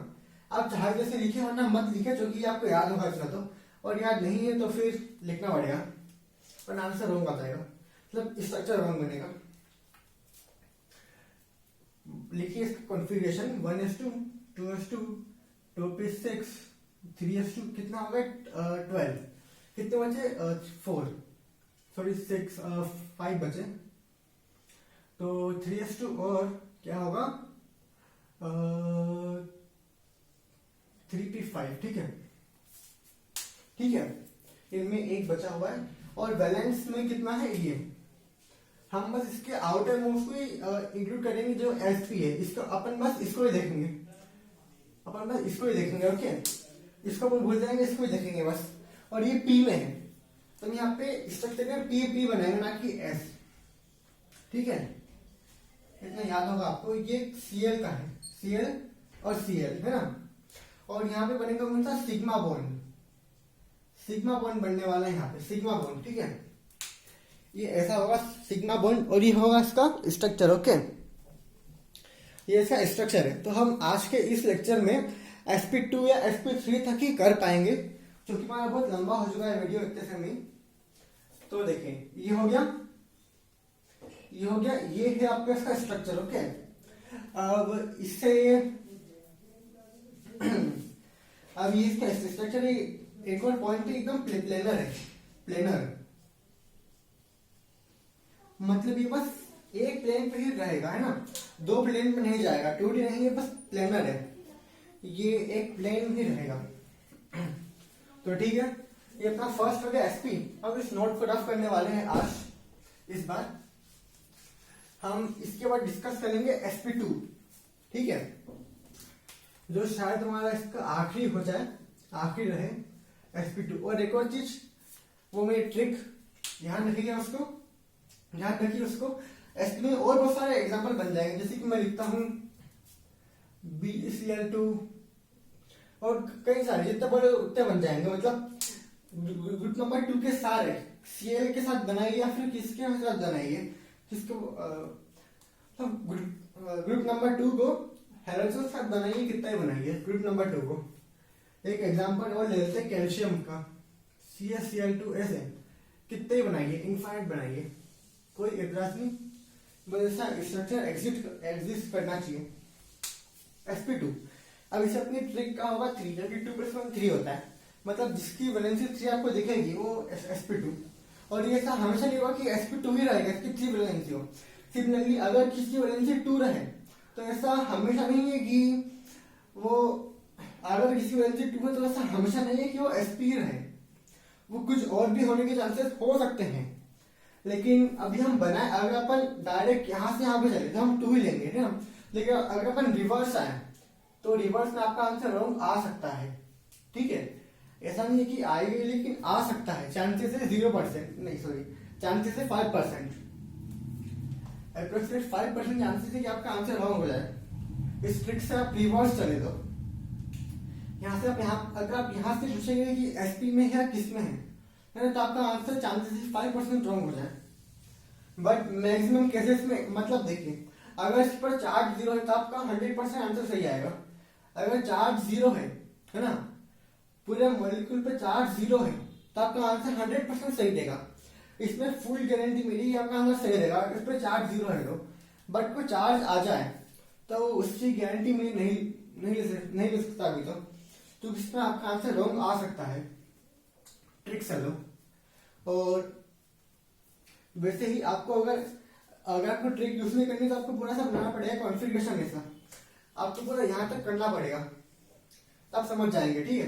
आप चाहे जैसे लिखे वरना मत लिखे, जो कि आपको याद होगा इसका, तो और याद नहीं है तो फिर लिखना पड़ेगा, पर आंसर रॉन्ग बताएगा, मतलब स्ट्रक्चर रॉन्ग बनेगा। लिखिए इसका configuration 1s2 2s2 2p6 3s2, कितना हो गया 12, कितने बचे 4 सॉरी 6 5 बचे, तो 3s2 और क्या होगा 3p5, ठीक है, ठीक है, इनमें एक बचा हुआ है। और बैलेंस में कितना है ये, हम बस इसके आउटर मोस्ट को ही इंक्लूड करेंगे, जो sp है इसको अपन बस इसको ही देखेंगे, अपन बस इसको ही देखेंगे, ओके, इसको अपन भूल जाएंगे, इसको ही देखेंगे बस। और ये p में है, तो यहाँ पे स्ट्रक्चर में p बनाएंगे, ना कि s, ठीक है, इतना याद होगा आपको। ये Cl का है, Cl और Cl है ना, और यहाँ पे बनेगा कौन सा सिग्मा बॉन्ड, सिग्मा बॉन्ड बनने वाला है यहाँ पे, सिग्मा बॉन्ड, ठीक है। ये ऐसा होगा सिग्मा बॉन्ड और ये होगा इसका स्ट्रक्चर, ओके। ये इसका स्ट्रक्चर है। तो हम आज के इस लेक्चर में sp2 या sp3 तक ही कर पाएंगे, क्योंकि हमारा बहुत लंबा हो चुका है वीडियो इतने समय। तो देखें, ये हो गया, ये हो गया, ये है आपका इसका स्ट्रक्चर, ओके। अब इससे अब ये इसका स्ट्रक्चर, एक और पॉइंट है, एकदम प्लेनर है, प्लेनर मतलब ये बस एक प्लेन पे ही रहेगा, है ना, दो प्लेन पे नहीं जाएगा, 2D नहीं, ये बस प्लेनर है, ये एक प्लेन में ही रहेगा। तो ठीक है, ये अपना फर्स्ट हो गया SP। अब इस नोट को रफ करने वाले हैं आज। इस बार हम इसके बाद डिस्कस करेंगे SP2, ठीक है, जो शायद हमारा इसका आखिरी हो जाए, आखिरी रहे SP2। और एक और चीज, वो मेरी ट्रिक ध्यान रखिएगा, उसको ध्यान रखिए उसको। SP में और बहुत सारे एग्जांपल बन जाएंगे, जैसे कि मैं लिखता हूं BeCl2 और कई सारे, जितने बड़े उतने बन जाएंगे। मतलब ग्रुप नंबर 2 के सारे Cl के साथ बनाइए या फिर किसके साथ बनाइए, किसको ग्रुप नंबर 2 को हेलोजन के साथ बनाइए, कितना ही बनाइए ग्रुप नंबर 2 को। एक एग्जांपल और ले लेते हैं कैल्शियम का, CaCl2 ऐसे कितने ही बनाइए, इनफाइनाइट बनाइए, कोई एतराज नहीं, बस ऐसा स्ट्रक्चर एग्जिस्ट करना चाहिए। sp2। अब इसे अपनी ट्रिक का होगा 3, जबकि 2+1 3 होता है, मतलब जिसकी वैलेंसी 3 आपको दिखेगी वो sp2। और ये ऐसा हमेशा नहीं होगा कि sp2 ही रहेगा, इसकी 3 वैलेंसी हो। सिमिलरली अगर किसी वैलेंसी 2 रहे तो ऐसा हमेशा नहीं है कि वो, अगर किसी वैलेंसी 2 है तो ऐसा हमेशा नहीं है कि वो sp ही रहे, वो कुछ और भी होने के चांसेस हो सकते हैं। लेकिन अभी हम बनाए, अगर अपन डायरेक्ट यहाँ से यहाँ पे चले तो हम 2 ही लेंगे, है ना। लेकिन अगर अपन रिवर्स आए तो रिवर्स में आपका आंसर रॉन्ग आ सकता है, ठीक है। ऐसा नहीं है कि आएगा, लेकिन आ सकता है, चांसेस है 0%, नहीं सॉरी, चांसेस है 5%, अप्रोक्सीमेट 5% चांसेस है कि आपका आंसर रॉन्ग हो जाए। इस ट्रिक से आप रिवर्स चले तो यहाँ से आप अगर आप यहाँ से पूछेंगे कि SP में है या किस में है तो आपका आंसर चांसेस 5% रॉन्ग हो जाए। बट मैक्सिमम केसेस में, मतलब देखिए, अगर इस पर चार्ज 0 है तो आपका 100% आंसर सही आएगा। अगर चार्ज 0 है ना, पूरे मॉलिक्यूल पे चार्ज 0 है तो आपका आंसर 100% सही देगा। इसमें फुल गारंटी मिली आपका आंसर सही रहेगा इस पर चार्ज 0 है तो। बट कोई चार्ज आ जाए तो उसकी गारंटी मिली नहीं ले सकता अभी तो इसमें आपका आंसर रॉन्ग आ सकता है। ट्रिक से लो। और वैसे ही आपको अगर आपको ट्रिक यूज नहीं करनी तो आपको पूरा सा बनाना पड़ेगा कॉन्फ़िगरेशन ऐसा, आपको पूरा यहाँ तक करना पड़ेगा, तब समझ जाएंगे, ठीक है।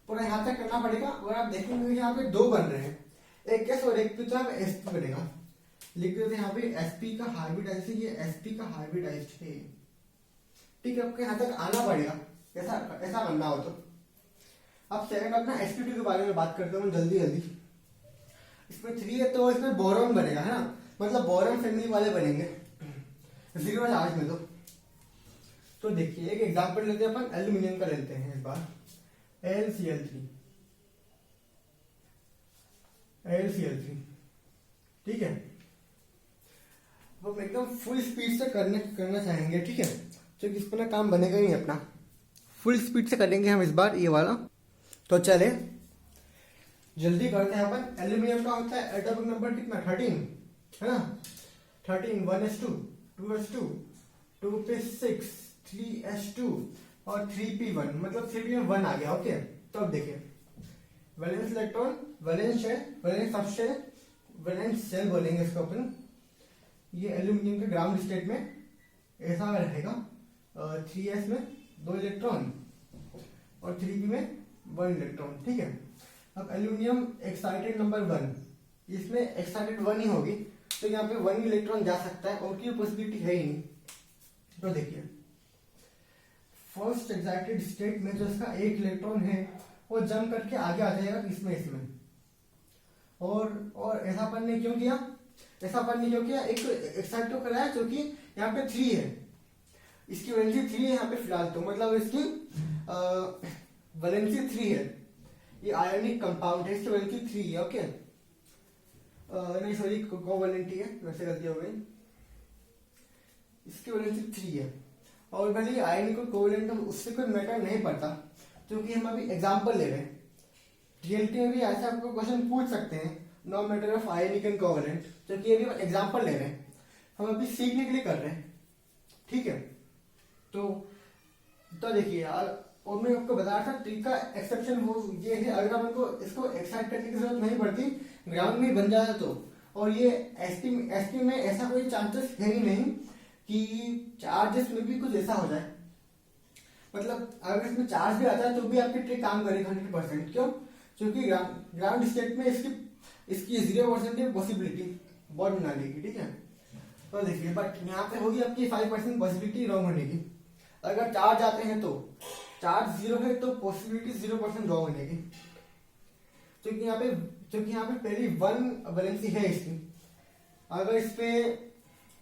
पूरा यहाँ तक करना पड़ेगा। और आप देखेंगे यहाँ पे 2 बन रहे हैं, एक S और एक SP बनेगा। लिख देते हैं यहाँ पे SP का हाइब्रिडाइज, ये SP का हाइब्रिडाइज है, ठीक है। आपको यहाँ तक आना पड़ेगा, ऐसा बनना हो तो। अब सेकंड अपना sp2 के बारे में बात करते हैं जल्दी। इसमें 3 है तो इसमें बोरॉन बनेगा, है ना, मतलब बोरॉन फैमिली वाले बनेंगे 0 चार्ज में। तो देखिए एक एग्जांपल लेते हैं अपन, एल्यूमिनियम का लेते हैं इस बार, LCl3, ठीक है। हम एकदम फुल स्पीड से करना चाहेंगे, ठीक है, क्योंकि इस पर ना काम बनेगा ही अपना, फुल स्पीड से करेंगे हम इस बार ये वाला। तो चले जल्दी करते हैं अपन। एल्यूमिनियम का होता है एटॉमिक नंबर कितना, 13, है ना, 13, 1s2, 2s2, 2p6, 3s2 और 3p1, मतलब 3p1 1 आ गया, ओके। तो अब देखिए वैलेंस इलेक्ट्रॉन, वैलेंस है, वैलेंस सबसे, वैलेंस सेल बोलेंगे इसको अपन। ये एल्यूमिनियम के ग्राउंड स्टेट में ऐसा रहेगा, 3s में 2 इलेक्ट्रॉन और 3p में 1 इलेक्ट्रॉन, ठीक है। अब एल्यूमिनियम एक्साइटेड नंबर 1, इसमें एक्साइटेड 1 ही होगी, तो यहाँ पे 1 इलेक्ट्रॉन जा सकता है और की पॉसिबिलिटी है ही नहीं। तो देखिए फर्स्ट एक्साइटेड स्टेट में जो इसका 1 इलेक्ट्रॉन है वो जम करके आगे आ जाएगा इसमें। और ऐसा अपन ने क्यों किया, एक एक्साइट तो कराया क्योंकि यहाँ पे 3 है, इसकी वैलेंसी 3 है यहाँ पे फिलहाल, तो मतलब इसकी वैलेंसी 3 है, ये आयोनिक कंपाउंड है, इसकी वैलेंसी 3 है। ओके, नहीं सॉरी, कोवैलेंटी है, वैसे गलती हो गई, इसकी वैलेंसी 3 है। और भले आयनिक और कोवैलेंट उससे कोई मैटर नहीं पड़ता, क्योंकि हम अभी एग्जांपल ले रहे हैं। रियलिटी में भी ऐसे आपको क्वेश्चन पूछ सकते हैं, no matter of ionic and covalent, क्योंकि अभी हम एग्जांपल ले रहे हैं, हम अभी सीखने के लिए कर रहे हैं, ठीक है। तो देखिए यार, और मैं आपको बता रहा था ट्रिक का एक्सेप्शन वो ये है, अगर हमको इसको एक्साइट करने की जरूरत नहीं पड़ती, ग्राउंड में बन जाए तो। और ये एसपी में ऐसा कोई चांसेस है ही नहीं कि चार्जेस में भी कुछ ऐसा हो जाए, मतलब अगर इसमें चार्ज भी आता है तो भी आपकी ट्रिक काम करेगी 100%। क्यों? क्योंकि ग्राउंड स्टेट में इसकी 0% पॉसिबिलिटी बॉड बनाने की, ठीक है। तो देखिए, बट यहाँ पे होगी आपकी 5% पॉसिबिलिटी रॉन्ग होने की। अगर चार्ज आते हैं तो चार्ज 0 है तो पॉसिबिलिटी 0% रॉन्ग होने की, क्योंकि यहाँ पे पहली 1 वैलेंसी है इसकी। अगर इस पे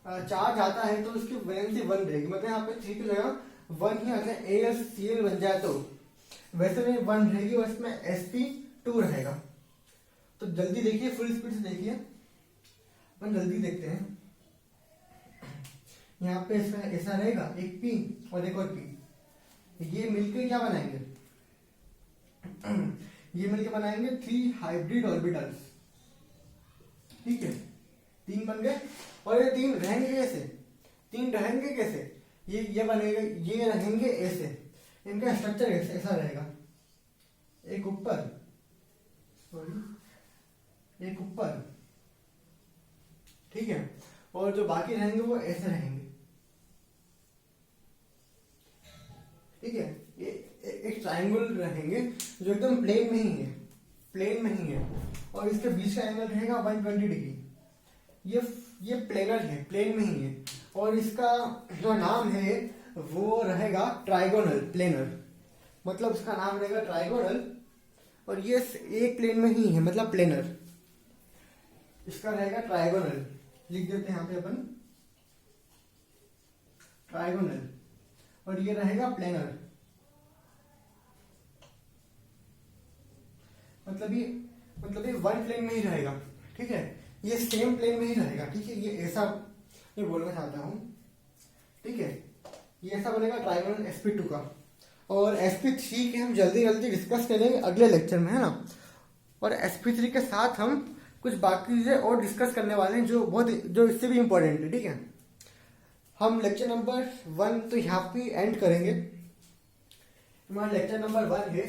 चार्ज आता है तो उसकी वैलेंसी 1 रहेगी, मतलब यहाँ पे 3 की जगह 1 ही आता है, AlCl बन जाए तो वैसे में 1 रहेगी और इसमें sp2 रहेगा। तो जल्दी देखिए, फुल स्पीड से देखिए, अपन जल्दी देखते हैं। यहाँ पे ऐसा रहेगा, एक P और एक और P, ये मिलकर क्या बनाएंगे ये मिलकर बनाएंगे 3 हाइब्रिड ऑर्बिटल्स, ठीक है। 3 बन गए, और ये 3 रहेंगे कैसे? 3 रहेंगे कैसे? ये बनेगा, ये रहेंगे ऐसे, इनका स्ट्रक्चर ऐसा रहेगा, एक ऊपर, सॉरी, एक ऊपर, ठीक है, और जो बाकी रहेंगे वो ऐसे रहेंगे, ठीक है। ये एक ट्रायंगल रहेंगे जो एकदम प्लेन में ही है, और इसके बीच का एंगल रहेगा 120 डिग्री। ये प्लेनर है, प्लेन में ही है, और इसका जो नाम है वो रहेगा ट्राइगोनल प्लेनर, मतलब इसका नाम रहेगा ट्राइगोनल, और ये एक प्लेन में ही है, मतलब प्लेनर, इसका रहेगा ट्राइगोनल। लिख देते हैं यहाँ पे अपन ट्राइगोनल, और ये रहेगा प्लेनर, मतलब ये 1 प्लेन में ही रहेगा, ठीक है। ये सेम प्लेन में ही रहेगा, ठीक है। ये ऐसा मैं बोलना चाहता हूं, ठीक है। ये ऐसा बनेगा ट्राइगोनल sp2 का, और sp3 के हम जल्दी डिस्कस करेंगे अगले लेक्चर में, है ना। और sp3 के साथ हम कुछ बाकी चीजें और डिस्कस करने वाले हैं जो इससे भी इंपॉर्टेंट है, ठीक है। हम लेक्चर नंबर 1 तो यहाँ पे एंड करेंगे, हमारा लेक्चर नंबर 1 है,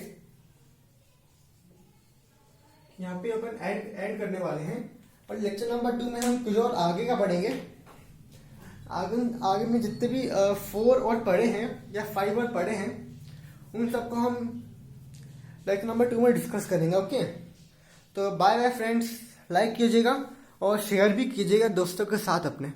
यहाँ पे अपन एंड करने वाले हैं। और लेक्चर नंबर 2 में हम कुछ और आगे का पढ़ेंगे, आगे में जितने भी 4 और पढ़े हैं या 5 और पढ़े हैं, उन सबको हम लेक्चर नंबर 2 में डिस्कस करेंगे। ओके, तो बाय बाय फ्रेंड्स, लाइक कीजिएगा और शेयर भी कीजिएगा दोस्तों के साथ अपने।